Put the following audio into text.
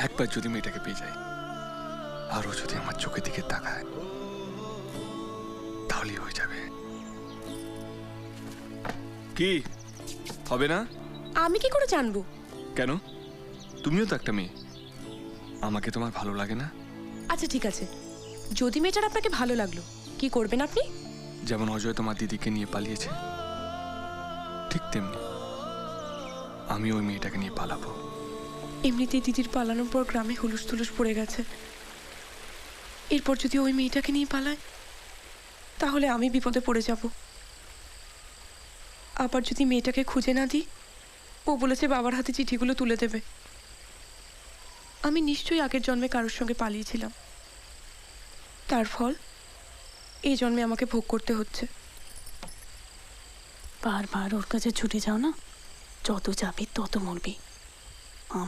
একবার যদি মেয়েটাকে পেয়ে যাই, আর ও যদি আমার চোখের দিকে তাকায়, তাহলেই হয়ে যাবে। কি হবে না? আমি কি করে জানবো? কেন? তুমিও তো একটা মেয়ে, আমাকে তোমার ভালো লাগে না? আচ্ছা ঠিক আছে, যদি মেয়েটার আপনাকে ভালো লাগলো, কি করবেন আপনি? যেমন অজয় তোমার দিদিকে নিয়ে পালিয়েছে, ঠিক তেমনি আমি ওই মেয়েটাকে নিয়ে পালাবো। এমনিতেই দিদির পালানোর পর গ্রামে হুলুস তুলুস পড়ে গেছে। এরপর যদি ওই মেয়েটাকে নিয়ে পালায়, তাহলে আমি বিপদে পড়ে যাব। আবার যদি মেয়েটাকে খুঁজে না দিই, ও বলেছে বাবার হাতে চিঠিগুলো তুলে দেবে। আমি নিশ্চয়ই আগের জন্মে কারোর সঙ্গে পালিয়েছিলাম, তার ফল এই জন্মে আমাকে ভোগ করতে হচ্ছে। বারবার ওর কাছে ছুটে যাও না, যত যাবি তত মরবি।